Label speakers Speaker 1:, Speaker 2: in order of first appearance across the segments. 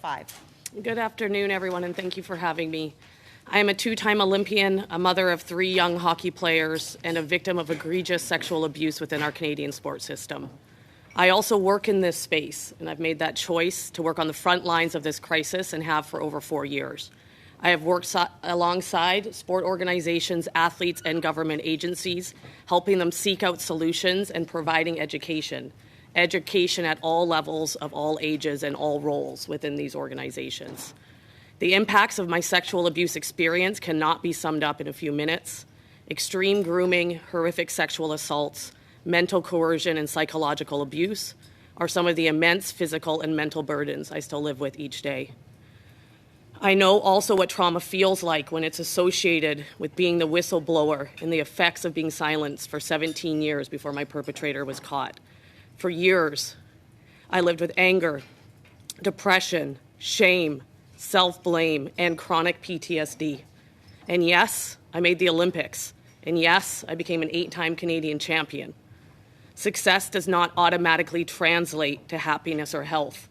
Speaker 1: 5.
Speaker 2: Good afternoon, everyone, and thank you for having me. I am a 2-time Olympian, a mother of 3 young hockey players, and a victim of egregious sexual abuse within our Canadian sports system. I also work in this space, and I've made that choice to work on the front lines of this crisis and have for over 4 years. I have worked alongside sport organizations, athletes, and government agencies, helping them seek out solutions and providing education at all levels of all ages and all roles within these organizations. The impacts of my sexual abuse experience cannot be summed up in a few minutes. Extreme grooming, horrific sexual assaults, mental coercion, and psychological abuse are some of the immense physical and mental burdens I still live with each day. I know also what trauma feels like when it's associated with being the whistleblower and the effects of being silenced for 17 years before my perpetrator was caught. For years, I lived with anger, depression, shame, self-blame, and chronic PTSD. And yes, I made the Olympics. And yes, I became an 8-time Canadian champion. Success does not automatically translate to happiness or health.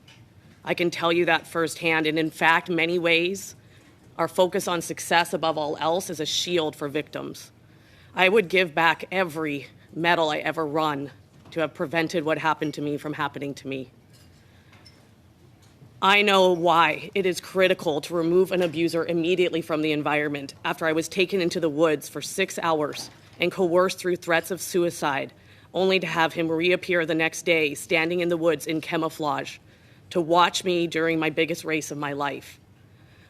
Speaker 2: I can tell you that firsthand, and in fact, many ways, our focus on success above all else is a shield for victims. I would give back every medal I ever won to have prevented what happened to me from happening to me. I know why it is critical to remove an abuser immediately from the environment after I was taken into the woods for 6 hours and coerced through threats of suicide, only to have him reappear the next day standing in the woods in camouflage to watch me during my biggest race of my life.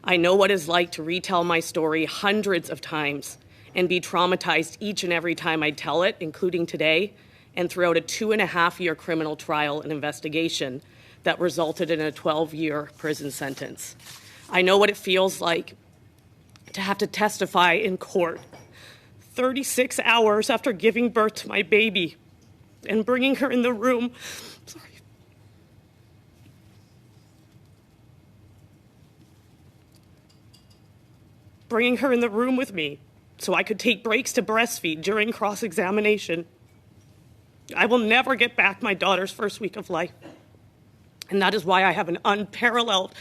Speaker 2: I know what it's like to retell my story hundreds of times and be traumatized each and every time I tell it, including today, and throughout a 2.5-year criminal trial and investigation that resulted in a 12-year prison sentence. I know what it feels like to have to testify in court 36 hours after giving birth to my baby and bringing her in the room. Bringing her in the room with me so I could take breaks to breastfeed during cross-examination. I will never get back my daughter's first week of life. And that is why I have an unparalleled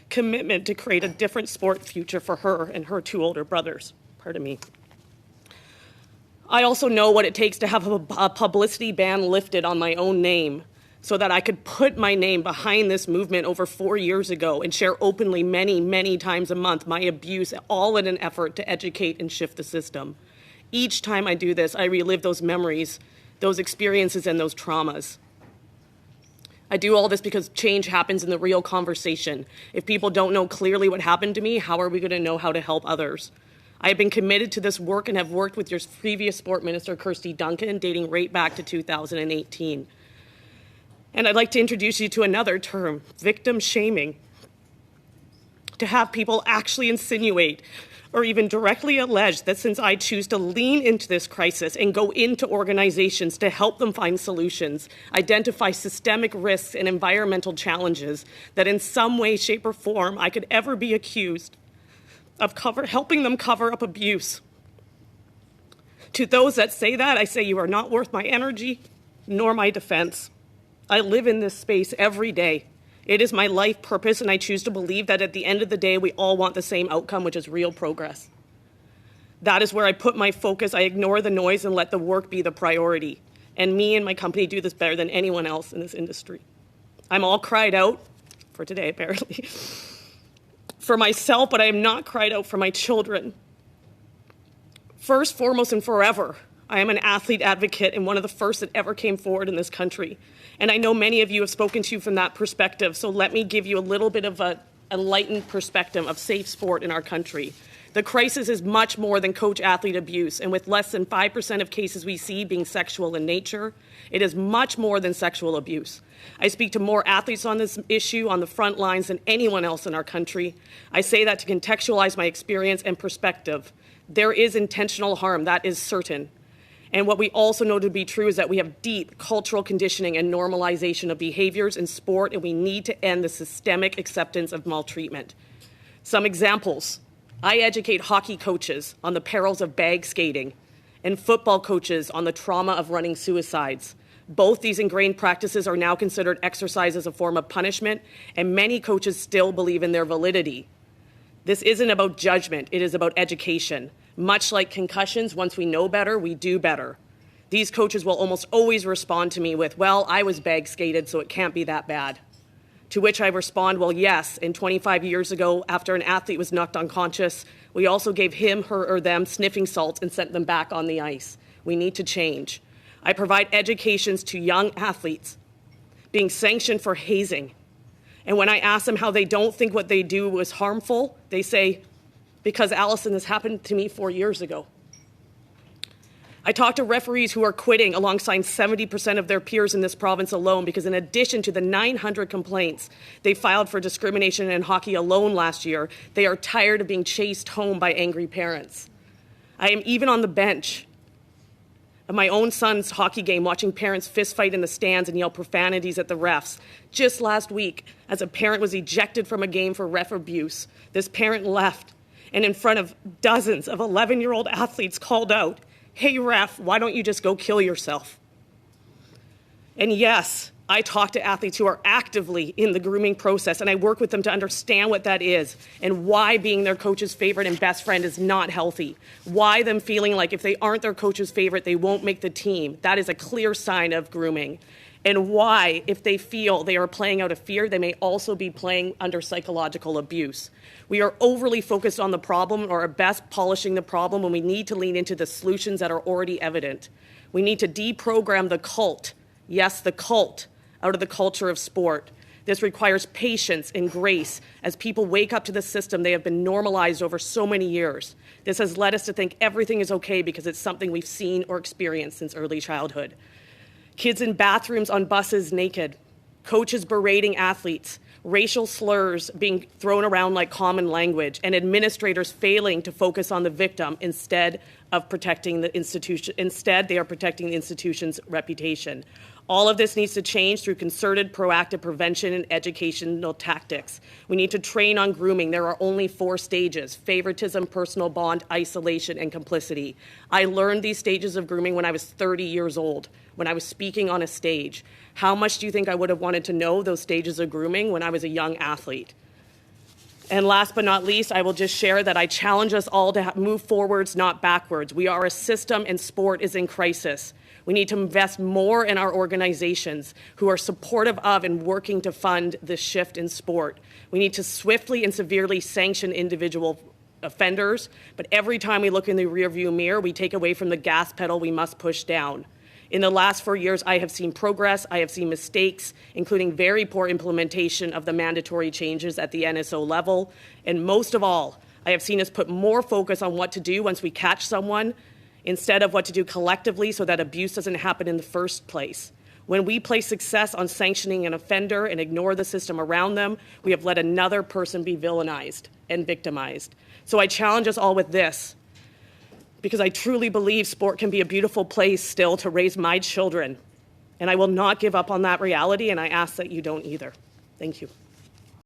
Speaker 2: commitment to create a different sport future for her and her 2 older brothers. Pardon me. I also know what it takes to have a publicity ban lifted on my own name so that I could put my name behind this movement over 4 years ago and share openly many, many times a month my abuse, all in an effort to educate and shift the system. Each time I do this, I relive those memories, those experiences, and those traumas. I do all this because change happens in the real conversation. If people don't know clearly what happened to me, how are we going to know how to help others? I have been committed to this work and have worked with your previous sport minister, Kirsty Duncan, dating right back to 2018. And I'd like to introduce you to another term, victim shaming. To have people actually insinuate or even directly allege that since I choose to lean into this crisis and go into organizations to help them find solutions, identify systemic risks and environmental challenges, that in some way, shape, or form I could ever be accused of helping them cover up abuse. To those that say that, I say you are not worth my energy nor my defense. I live in this space every day. It is my life purpose, and I choose to believe that at the end of the day, we all want the same outcome, which is real progress. That is where I put my focus. I ignore the noise and let the work be the priority. And me and my company do this better than anyone else in this industry. I'm all cried out, for today apparently, for myself, but I am not cried out for my children. First, foremost, and forever, I am an athlete advocate and one of the first that ever came forward in this country. And I know many of you have spoken to you from that perspective, so let me give you a little bit of an enlightened perspective of safe sport in our country. The crisis is much more than coach-athlete abuse, and with less than 5% of cases we see being sexual in nature, it is much more than sexual abuse. I speak to more athletes on this issue on the front lines than anyone else in our country. I say that to contextualize my experience and perspective. There is intentional harm, that is certain. And what we also know to be true is that we have deep cultural conditioning and normalization of behaviors in sport, and we need to end the systemic acceptance of maltreatment. Some examples. I educate hockey coaches on the perils of bag skating and football coaches on the trauma of running suicides. Both these ingrained practices are now considered exercise as a form of punishment, and many coaches still believe in their validity. This isn't about judgment, it is about education. Much like concussions, once we know better, we do better. These coaches will almost always respond to me with, well, I was bag skated, so it can't be that bad. To which I respond, well, yes, and 25 years ago, after an athlete was knocked unconscious, we also gave him, her, or them sniffing salts and sent them back on the ice. We need to change. I provide educations to young athletes being sanctioned for hazing. And when I ask them how they don't think what they do was harmful, they say, because Allison, this happened to me 4 years ago. I talk to referees who are quitting alongside 70% of their peers in this province alone because in addition to the 900 complaints they filed for discrimination in hockey alone last year, they are tired of being chased home by angry parents. I am even on the bench of my own son's hockey game watching parents fistfight in the stands and yell profanities at the refs. Just last week, as a parent was ejected from a game for ref abuse, this parent left and in front of dozens of 11-year-old athletes called out, "Hey ref, why don't you just go kill yourself?" And yes, I talk to athletes who are actively in the grooming process, and I work with them to understand what that is and why being their coach's favorite and best friend is not healthy. Why them feeling like if they aren't their coach's favorite, they won't make the team. That is a clear sign of grooming. And why, if they feel they are playing out of fear, they may also be playing under psychological abuse. We are overly focused on the problem or at best polishing the problem when we need to lean into the solutions that are already evident. We need to deprogram the cult, yes, the cult, out of the culture of sport. This requires patience and grace as people wake up to the system they have been normalized over so many years. This has led us to think everything is okay because it's something we've seen or experienced since early childhood. Kids in bathrooms on buses naked, coaches berating athletes, racial slurs being thrown around like common language, and administrators failing to focus on the victim instead of protecting the institution. Instead, they are protecting the institution's reputation. All of this needs to change through concerted, proactive prevention and educational tactics. We need to train on grooming. There are only 4 stages: favoritism, personal bond, isolation, and complicity. I learned these stages of grooming when I was 30 years old, when I was speaking on a stage. How much do you think I would have wanted to know those stages of grooming when I was a young athlete? And last but not least, I will just share that I challenge us all to move forwards, not backwards. We are a system and sport is in crisis. We need to invest more in our organizations who are supportive of and working to fund this shift in sport. We need to swiftly and severely sanction individual offenders, but every time we look in the rearview mirror, we take away from the gas pedal we must push down. In the last 4 years, I have seen progress, I have seen mistakes, including very poor implementation of the mandatory changes at the NSO level, and most of all, I have seen us put more focus on what to do once we catch someone instead of what to do collectively so that abuse doesn't happen in the first place. When we place success on sanctioning an offender and ignore the system around them, we have let another person be villainized and victimized. So I challenge us all with this, because I truly believe sport can be a beautiful place still to raise my children. And I will not give up on that reality, and I ask that you don't either. Thank you.